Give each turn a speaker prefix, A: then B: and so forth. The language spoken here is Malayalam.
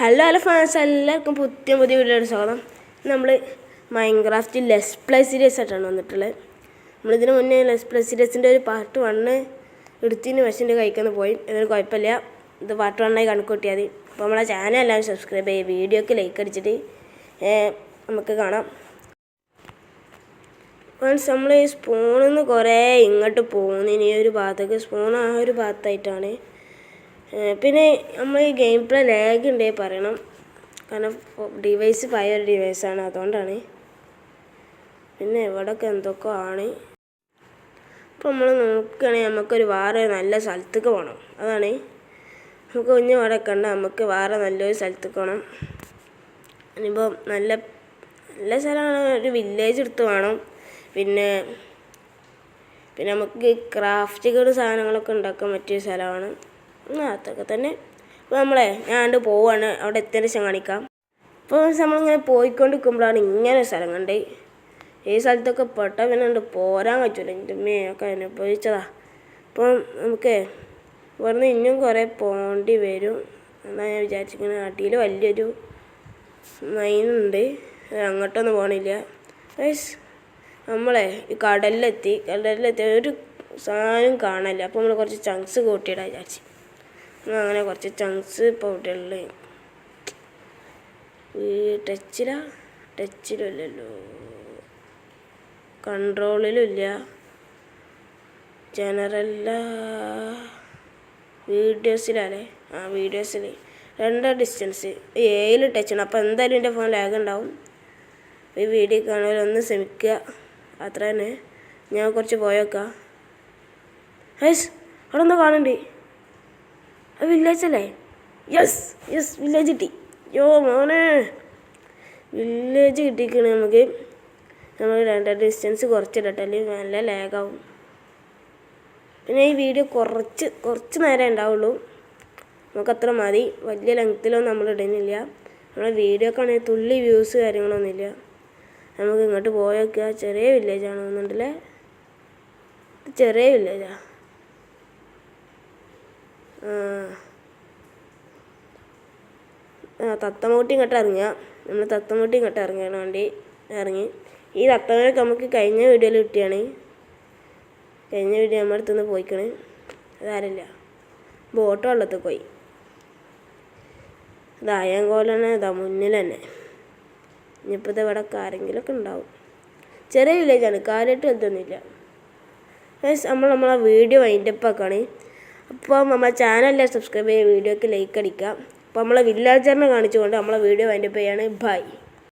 A: ഹലോ ഫാൻസ് എല്ലാവർക്കും പുതിയ വീഡിയോയുടെ സ്വാഗതം. നമ്മൾ മൈൻക്രാഫ്റ്റ് ലെറ്റ്സ് പ്ലേ സീരീസ് ആയിട്ടാണ് വന്നിട്ടുള്ളത്. നമ്മളിതിന് മുന്നേ ലെറ്റ്സ് പ്ലേ സീരീസിൻ്റെ ഒരു പാർട്ട് 1 എടുത്തിന് വശൻ്റെ കഴിക്കുന്ന പോയി. അതൊരു കുഴപ്പമില്ല, ഇത് പാർട്ട് 1 കണക്കൂട്ടിയാൽ മതി. അപ്പോൾ നമ്മളെ ചാനൽ എല്ലാവരും സബ്സ്ക്രൈബ് ചെയ്യുക, വീഡിയോക്ക് ലൈക്ക് അടിച്ചിട്ട് നമുക്ക് കാണാം. ഫാൻസ് നമ്മൾ ഈ സ്പൂണിൽ നിന്ന് കുറേ ഇങ്ങോട്ട് പോകുന്നതിന് ഈ ഒരു ഭാഗത്തേക്ക് സ്പൂൺ ആ ഒരു ഭാഗത്തായിട്ടാണ്. പിന്നെ നമ്മൾ ഈ ഗെയിം പ്ലേ ലാഗ് ഉണ്ടെങ്കിൽ പറയണം, കാരണം ഡിവൈസ് പഴയ ഒരു ഡിവൈസാണ്, അതുകൊണ്ടാണ്. പിന്നെ ഇവിടെയൊക്കെ എന്തൊക്കെ ആണ്. ഇപ്പോൾ നമ്മൾ നോക്കുകയാണെങ്കിൽ നമുക്കൊരു വേറെ നല്ല സ്ഥലത്തേക്ക് പോകണം. അതാണ് നമുക്ക് കുഞ്ഞ് ഇവിടെ കണ്ട നമുക്ക് വേറെ നല്ലൊരു സ്ഥലത്തേക്ക് പോകണം. ഇനിയിപ്പോൾ നല്ല നല്ല സ്ഥലമാണ്, ഒരു വില്ലേജ് എടുത്ത് വേണം. പിന്നെ നമുക്ക് ക്രാഫ്റ്റുകൾ സാധനങ്ങളൊക്കെ ഉണ്ടാക്കാൻ പറ്റിയ സ്ഥലമാണ്. അതൊക്കെ തന്നെ. അപ്പോൾ ഞാൻ പോവാണ്, അവിടെ എത്തിയതിന് ശേഷം കാണിക്കാം. അപ്പോൾ നമ്മളിങ്ങനെ പോയിക്കൊണ്ടിരിക്കുമ്പോഴാണ് ഇങ്ങനെ സ്ഥലം കണ്ടേ. ഈ സ്ഥലത്തൊക്കെ പെട്ടാൽ പിന്നെ പോരാൻ പറ്റില്ല, എൻ്റെ അമ്മയൊക്കെ അനുഭവിച്ചതാ. അപ്പം നമുക്ക് ഇവിടുന്ന് ഇനിയും കുറേ പോകേണ്ടി വരും എന്നാണ് ഞാൻ വിചാരിച്ചിരിക്കുന്നത്. അടിയിൽ വലിയൊരു മൈനുണ്ട്, അങ്ങോട്ടൊന്നും പോകണില്ല. ഈ കടലിലെത്തി ഒരു സാധനം കാണില്ല. അപ്പോൾ നമ്മൾ കുറച്ച് ചങ്ക്സ് കൂട്ടിയിടാൻ വിചാരിച്ചു. അങ്ങനെ കുറച്ച് ചങ്ക്സ് ഇപ്പോൾ ഇവിടെയുള്ളത്. ടച്ചിലല്ലോ, കൺട്രോളിലും ഇല്ല, വീഡിയോസിലല്ലേ, വീഡിയോസിൽ 2 ഡിസ്റ്റൻസ് 7 ടച്ചാണ്. അപ്പോൾ എന്തായാലും എൻ്റെ ഫോൺ ലാഗ് ഉണ്ടാവും. ഈ വീഡിയോ കാണുന്നവരൊന്ന് ശ്രമിക്കുക, അത്ര തന്നെ. ഞാൻ കുറച്ച് പോയേക്കാം. അവിടെ എന്തോ കാണണ്ടേ, അത് വില്ലേജ് അല്ലേ? യെസ് വില്ലേജ് കിട്ടി. മോനെ വില്ലേജ് കിട്ടിക്കണേ. നമ്മൾ 2 ഡിസ്റ്റൻസ് കുറച്ചിടട്ടെ, അല്ലെങ്കിൽ നല്ല ലാഗാവും. പിന്നെ ഈ വീഡിയോ കുറച്ച് നേരം ഉണ്ടാവുള്ളൂ, നമുക്കത്ര മതി. വലിയ ലെങ്ത്തിലൊന്നും നമ്മൾ ഇടുന്നില്ല. നമ്മളെ വീഡിയോക്കാണെങ്കിൽ തുള്ളി വ്യൂസ് കാര്യങ്ങളൊന്നുമില്ല. നമുക്ക് ഇങ്ങോട്ട് പോയേക്കുക. ചെറിയ വില്ലേജാണ് തോന്നുന്നുണ്ടല്ലേ, ചെറിയ വില്ലേജാ. തത്തമൂട്ടി ഇങ്ങോട്ട് ഇറങ്ങുക. നമ്മൾ തത്തമൂട്ടി ഇങ്ങോട്ട് ഇറങ്ങിയാണ് വണ്ടി ഇറങ്ങി. ഈ തത്തമൂട്ടൊക്കെ നമുക്ക് കഴിഞ്ഞ വീഡിയോയിൽ കിട്ടിയാണ്. കഴിഞ്ഞ വീഡിയോ നമ്മുടെ അടുത്തുനിന്ന് പോയിക്കണ്, അതാരില്ല. ബോട്ട് വെള്ളത്തിൽ പോയി. ദായങ്കോലാണ് ഇതാ മുന്നിൽ തന്നെ. ഇനിയിപ്പോൾ ഇത് ഇവിടെ ആരെങ്കിലുമൊക്കെ ഉണ്ടാവും. ചെറിയ വില്ലേജാണ്, കാര്യമായിട്ട് വലുതൊന്നുമില്ല. നമ്മളെ വീഡിയോ വൈൻഡപ്പ് ആക്കാണ്. അപ്പോൾ നമ്മളെ ചാനലിൽ സബ്സ്ക്രൈബ് ചെയ്യുക, വീഡിയോക്ക് ലൈക്ക് അടിക്കുക. അപ്പോൾ നമ്മളെ വില്ലേജറിനെ കാണിച്ചുകൊണ്ട് നമ്മളെ വീഡിയോ വൈൻഡപ്പ് ചെയ്യാണ്. ബൈ.